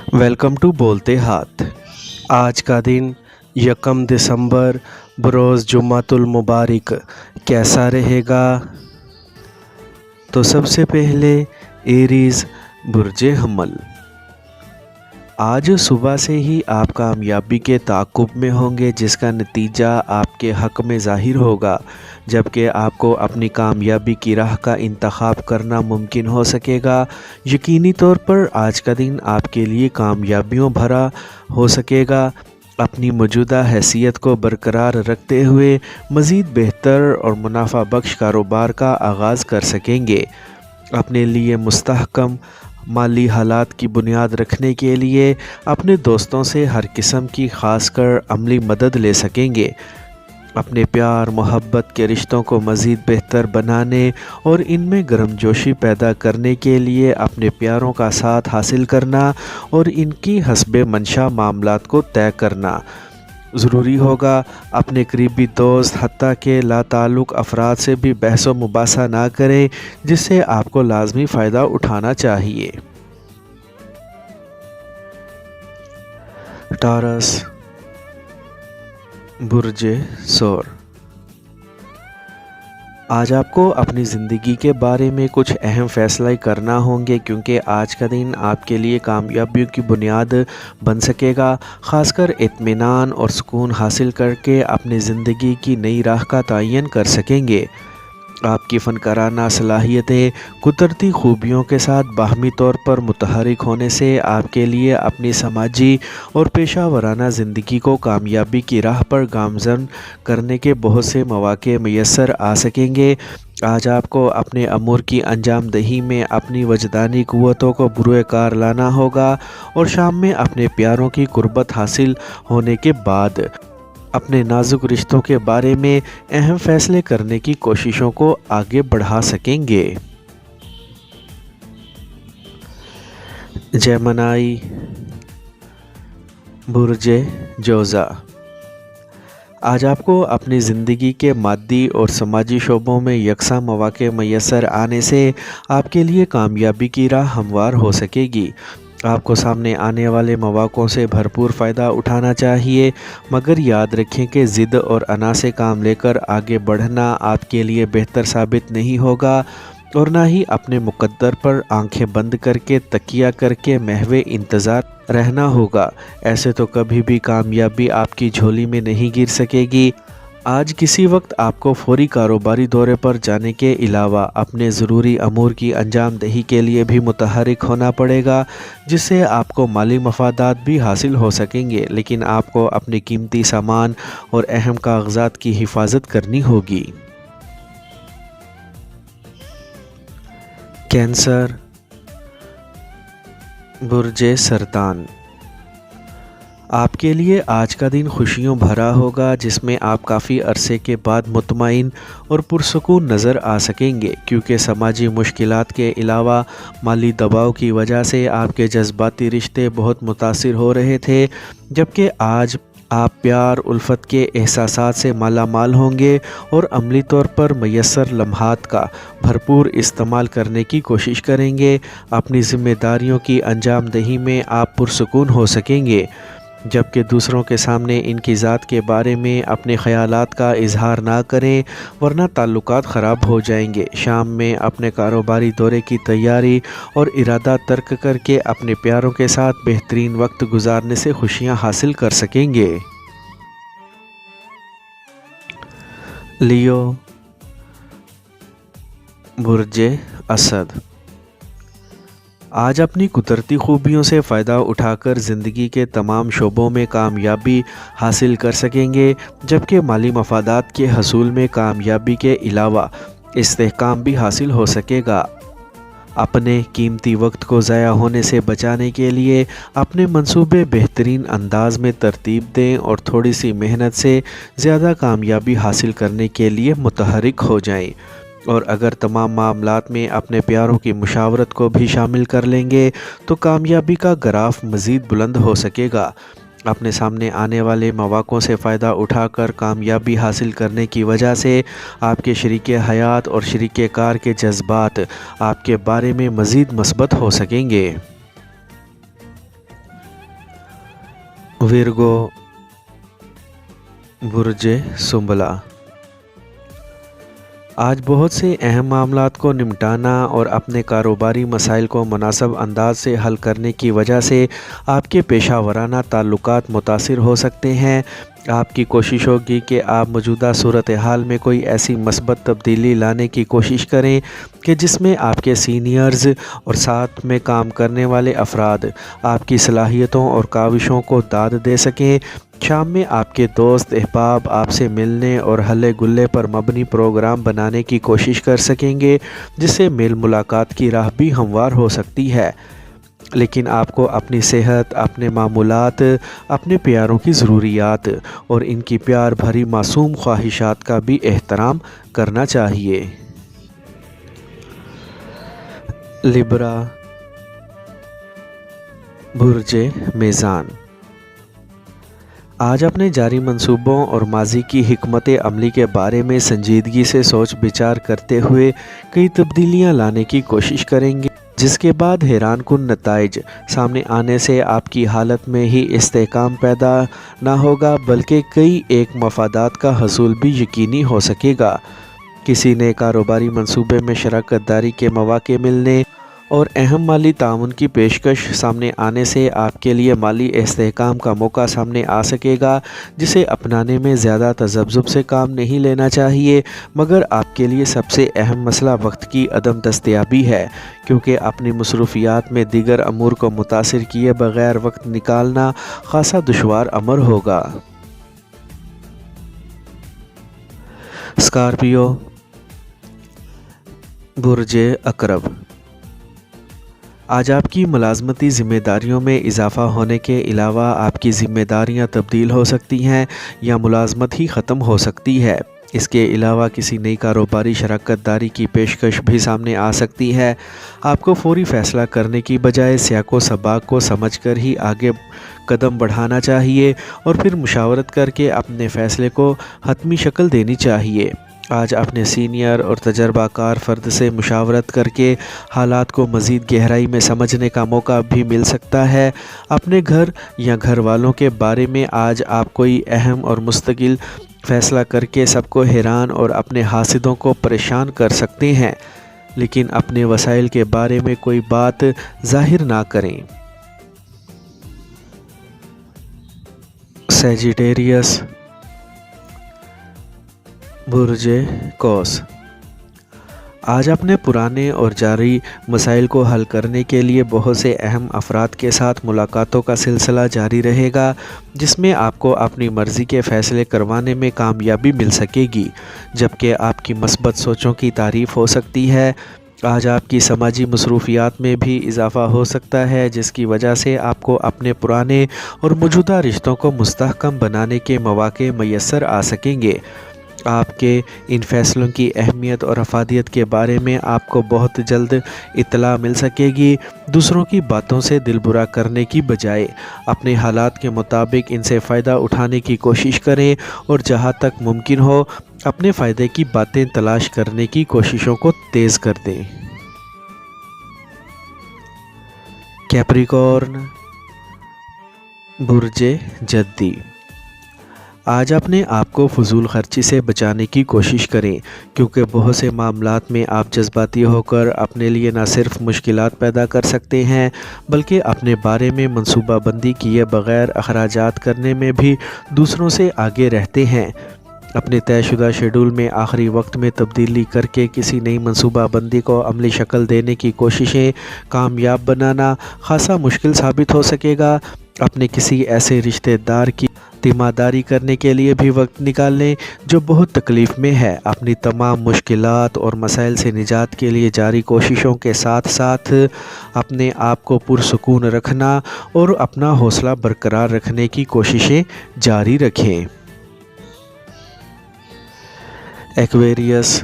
Welcome to बोलते हाथ। आज का दिन 1 दिसंबर बरोज़ जुम्मतुल मुबारक कैसा रहेगा? तो सबसे पहले एरीज़ बुर्जे हमल। आज सुबह से ही आप कामयाबी के ताक़ुब में होंगे, जिसका नतीजा आपके हक़ में ज़ाहिर होगा, जबकि आपको अपनी कामयाबी की राह का इंतखाब करना मुमकिन हो सकेगा। यकीनी तौर पर आज का दिन आपके लिए कामयाबियों भरा हो सकेगा। अपनी मौजूदा हैसियत को बरकरार रखते हुए मज़ीद बेहतर और मुनाफा बख्श कारोबार का आगाज़ कर सकेंगे। अपने लिए मुस्तहकम माली हालात की बुनियाद रखने के लिए अपने दोस्तों से हर किस्म की खासकर अमली मदद ले सकेंगे। अपने प्यार मोहब्बत के रिश्तों को मज़ीद बेहतर बनाने और इनमें गर्मजोशी पैदा करने के लिए अपने प्यारों का साथ हासिल करना और इनकी हस्बे मंशा मामलात को तय करना ज़रूरी होगा। अपने करीबी दोस्त हत्ता के लाताल्लुक़ अफराद से भी बहस व मुबासा ना करें, जिससे आपको लाजमी फ़ायदा उठाना चाहिए। टॉरस बुर्जे सौर। आज आपको अपनी ज़िंदगी के बारे में कुछ अहम फ़ैसले करना होंगे, क्योंकि आज का दिन आपके लिए कामयाबियों की बुनियाद बन सकेगा। ख़ासकर इत्मीनान और सुकून हासिल करके अपनी ज़िंदगी की नई राह का तयन कर सकेंगे। आपकी फ़नकाराना सलाहियतें कुदरती खूबियों के साथ बाहमी तौर पर मुतहरिक होने से आपके लिए अपनी समाजी और पेशा वराना ज़िंदगी को कामयाबी की राह पर गामज़न करने के बहुत से मौक़े मैसर आ सकेंगे। आज आपको अपने अमूर की अंजाम दही में अपनी वजदानी क़ुव्वतों को बुरुए कार लाना होगा और शाम में अपने प्यारों की कुर्बत हासिल होने के बाद अपने नाजुक रिश्तों के बारे में अहम फ़ैसले करने की कोशिशों को आगे बढ़ा सकेंगे। जेमिनी बुर्जे जोज़ा। आज आपको अपनी ज़िंदगी के मादी और समाजी शोबों में यकसा मौक़े मैसर आने से आपके लिए कामयाबी की राह हमवार हो सकेगी। आपको सामने आने वाले मौक़ों से भरपूर फ़ायदा उठाना चाहिए, मगर याद रखें कि ज़िद और अना से काम लेकर आगे बढ़ना आपके लिए बेहतर साबित नहीं होगा, और ना ही अपने मुक़द्दर पर आंखें बंद करके तकिया करके महवे इंतज़ार रहना होगा। ऐसे तो कभी भी कामयाबी आपकी झोली में नहीं गिर सकेगी। आज किसी वक्त आपको फ़ौरी कारोबारी दौरे पर जाने के अलावा अपने ज़रूरी अमूर की अंजाम दही के लिए भी मुतहरिक होना पड़ेगा, जिससे आपको माली मफादात भी हासिल हो सकेंगे, लेकिन आपको अपने कीमती सामान और अहम कागज़ात की हिफाजत करनी होगी। कैंसर बुर्जे सरतान। आपके लिए आज का दिन खुशियों भरा होगा, जिसमें आप काफ़ी अरसे के बाद मुतमईन और पुरसुकून नज़र आ सकेंगे, क्योंकि समाजी मुश्किलात के अलावा माली दबाव की वजह से आपके जज्बाती रिश्ते बहुत मुतासिर हो रहे थे, जबकि आज आप प्यार उल्फत के एहसासात से माला माल होंगे और अमली तौर पर मैसर लम्हात का भरपूर इस्तेमाल करने की कोशिश करेंगे। अपनी ज़िम्मेदारियों की अंजाम दही में आप पुरसुकून हो सकेंगे, जबकि दूसरों के सामने इनकी ज़ात के बारे में अपने ख़यालात का इजहार ना करें, वरना ताल्लुकात ख़राब हो जाएंगे। शाम में अपने कारोबारी दौरे की तैयारी और इरादा तर्क करके अपने प्यारों के साथ बेहतरीन वक्त गुजारने से खुशियां हासिल कर सकेंगे। लियो बुर्जे असद। आज अपनी कुदरती खूबियों से फ़ायदा उठाकर ज़िंदगी के तमाम शोबों में कामयाबी हासिल कर सकेंगे, जबकि माली मफादात के हसूल में कामयाबी के अलावा इस्तेहकाम भी हासिल हो सकेगा। अपने कीमती वक्त को ज़ाया होने से बचाने के लिए अपने मंसूबे बेहतरीन अंदाज में तरतीब दें और थोड़ी सी मेहनत से ज़्यादा कामयाबी हासिल करने के लिए मुतहरिक हो जाएं। और अगर तमाम मामलात में अपने प्यारों की मुशावरत को भी शामिल कर लेंगे तो कामयाबी का ग्राफ मज़ीद बुलंद हो सकेगा। अपने सामने आने वाले मौक़ों से फ़ायदा उठाकर कामयाबी हासिल करने की वजह से आपके शरीके हयात और शरीके कार के जज्बात आपके बारे में मज़ीद मस्बत हो सकेंगे। विर्गो बुर्ज सुंबला। आज बहुत से अहम मामलात को निपटाना और अपने कारोबारी मसाइल को मुनासिब अंदाज से हल करने की वजह से आपके पेशा वराना ताल्लुकात मुतासिर हो सकते हैं। आपकी कोशिश होगी कि आप मौजूदा सूरत हाल में कोई ऐसी मस्बत तब्दीली लाने की कोशिश करें कि जिसमें आपके सीनियर्स और साथ में काम करने वाले अफराद आपकी सलाहियतों और काविशों को दाद दे सकें। शाम में आपके दोस्त अहबाब आपसे मिलने और हल्ले गुल्ले पर मबनी प्रोग्राम बनाने की कोशिश कर सकेंगे, जिससे मेल मुलाकात की राह भी हमवार हो सकती है। लेकिन आपको अपनी सेहत, अपने मामूलात, अपने प्यारों की ज़रूरियात और इनकी प्यार भरी मासूम ख्वाहिशात का भी एहतराम करना चाहिए। लिब्रा बुर्ज मीज़ान। आज अपने जारी मंसूबों और माजी की हिकमत अमली के बारे में संजीदगी से सोच विचार करते हुए कई तब्दीलियां लाने की कोशिश करेंगे, जिसके बाद हैरान कुन नताइज सामने आने से आपकी हालत में ही इस्तेहकाम पैदा ना होगा, बल्कि कई एक मफादात का हसूल भी यकीनी हो सकेगा। किसी ने कारोबारी मंसूबे में शराकत दारी के मौके मिलने और अहम माली ताउन की पेशकश सामने आने से आपके लिए माली इस्तेहकाम का मौका सामने आ सकेगा, जिसे अपनाने में ज़्यादा तज़ब्ज़ुब से काम नहीं लेना चाहिए। मगर आपके लिए सबसे अहम मसला वक्त की अदम दस्तयाबी है, क्योंकि अपनी मसरूफियात में दीगर अमूर को मुतासिर किए बग़ैर वक्त निकालना खासा दुश्वार अमर होगा। स्कॉर्पियो बुर्ज अकरब। आज आपकी मुलाजमती ज़िम्मेदारियों में इजाफ़ा होने के अलावा आपकी ज़िम्मेदारियां तब्दील हो सकती हैं या मुलाजमत ही ख़त्म हो सकती है। इसके अलावा किसी नई कारोबारी शराकत दारी की पेशकश भी सामने आ सकती है। आपको फौरी फ़ैसला करने की बजाय सियाको सबाक को समझकर ही आगे कदम बढ़ाना चाहिए और फिर मुशावरत करके अपने फ़ैसले को हतमी शक्ल देनी चाहिए। आज अपने सीनियर और तजर्बाकार फ़र्द से मुशावरत करके हालात को मज़ीद गहराई में समझने का मौका भी मिल सकता है। अपने घर या घर वालों के बारे में आज आप कोई अहम और मुस्तकिल फ़ैसला करके सबको हैरान और अपने हासिदों को परेशान कर सकते हैं, लेकिन अपने वसाइल के बारे में कोई बात ज़ाहिर ना करें। सैजिटेरियस बुर्ज कौस। आज अपने पुराने और जारी मसाइल को हल करने के लिए बहुत से अहम अफराद के साथ मुलाकातों का सिलसिला जारी रहेगा, जिसमें आपको अपनी मर्ज़ी के फ़ैसले करवाने में कामयाबी मिल सकेगी, जबकि आपकी मस्बत सोचों की तारीफ़ हो सकती है। आज आपकी समाजी मसरूफियात में भी इजाफ़ा हो सकता है, जिसकी वजह से आपको अपने पुराने और मौजूदा रिश्तों को मुस्तहकम बनाने के मौके मैसर आ सकेंगे। आपके इन फ़ैसलों की अहमियत और अफादियत के बारे में आपको बहुत जल्द इत्तला मिल सकेगी। दूसरों की बातों से दिल बुरा करने की बजाय अपने हालात के मुताबिक इनसे फ़ायदा उठाने की कोशिश करें और जहाँ तक मुमकिन हो अपने फ़ायदे की बातें तलाश करने की कोशिशों को तेज़ कर दें। कैप्रिकॉर्न बुर्ज जद्दी। आज अपने आप को फजूल खर्ची से बचाने की कोशिश करें, क्योंकि बहुत से मामलात में आप जज्बाती होकर अपने लिए न सिर्फ मुश्किलात पैदा कर सकते हैं, बल्कि अपने बारे में मनसूबाबंदी किए बग़ैर अखराजात करने में भी दूसरों से आगे रहते हैं। अपने तयशुदा शेड्यूल में आखिरी वक्त में तब्दीली करके किसी नई मनसूबाबंदी को अमली शक्ल देने की कोशिशें कामयाब बनाना खासा मुश्किल साबित हो सकेगा। अपने किसी ऐसे रिश्तेदार की तीमारदारी करने के लिए भी वक्त निकाल लें जो बहुत तकलीफ़ में है। अपनी तमाम मुश्किलात और मसाइल से निजात के लिए जारी कोशिशों के साथ साथ अपने आप को पुरसुकून रखना और अपना हौसला बरकरार रखने की कोशिशें जारी रखें। एक्वेरियस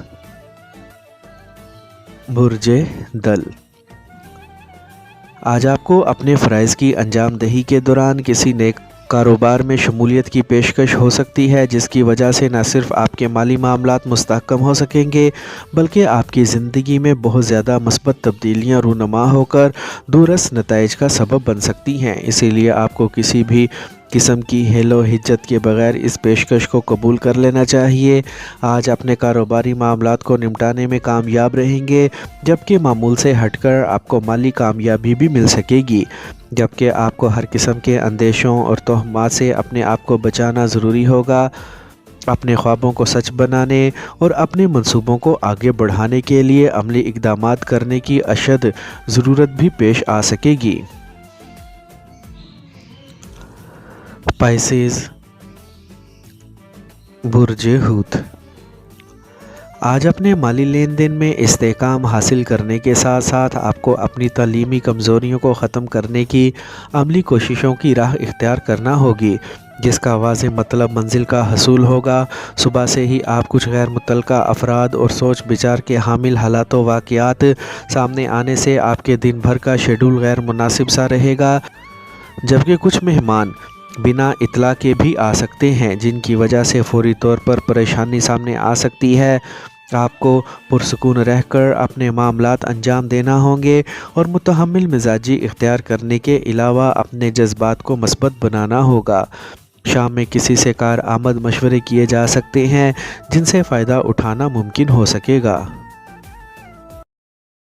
बुर्ज दल। आज आपको अपने फ़राइज़ की अंजाम दही के दौरान किसी नेक कारोबार में शमूलियत की पेशकश हो सकती है, जिसकी वजह से न सिर्फ आपके माली मामलात मुस्तहकम हो सकेंगे, बल्कि आपकी ज़िंदगी में बहुत ज़्यादा मस्बत तब्दीलियाँ रूनमा होकर दूरस नताइज का सबब बन सकती हैं। इसीलिए आपको किसी भी قسم کی ہیل و حجت کے بغیر اس پیشکش کو قبول کر لینا چاہیے۔ آج اپنے کاروباری معاملات کو نمٹانے میں کامیاب رہیں گے، جبکہ معمول سے ہٹ کر آپ کو مالی کامیابی بھی مل سکے گی، جبکہ آپ کو ہر قسم کے اندیشوں اور توہمات سے اپنے آپ کو بچانا ضروری ہوگا۔ اپنے خوابوں کو سچ بنانے اور اپنے منصوبوں کو آگے بڑھانے کے لیے عملی اقدامات کرنے کی اشد ضرورت بھی پیش آ سکے گی۔ پائسیز، برج حوت، آج اپنے مالی لین دین میں استحکام حاصل کرنے کے ساتھ ساتھ آپ کو اپنی تعلیمی کمزوریوں کو ختم کرنے کی عملی کوششوں کی راہ اختیار کرنا ہوگی، جس کا واضح مطلب منزل کا حصول ہوگا۔ صبح سے ہی آپ کچھ غیر متعلقہ افراد اور سوچ بچار کے حامل حالات و واقعات سامنے آنے سے آپ کے دن بھر کا شیڈول غیر مناسب سا رہے گا، جبکہ کچھ مہمان بنا اطلاع کے بھی آ سکتے ہیں، جن کی وجہ سے فوری طور پر پریشانی سامنے آ سکتی ہے۔ آپ کو پرسکون رہ کر اپنے معاملات انجام دینا ہوں گے اور متحمل مزاجی اختیار کرنے کے علاوہ اپنے جذبات کو مثبت بنانا ہوگا۔ شام میں کسی سے کارآمد مشورے کیے جا سکتے ہیں، جن سے فائدہ اٹھانا ممکن ہو سکے گا۔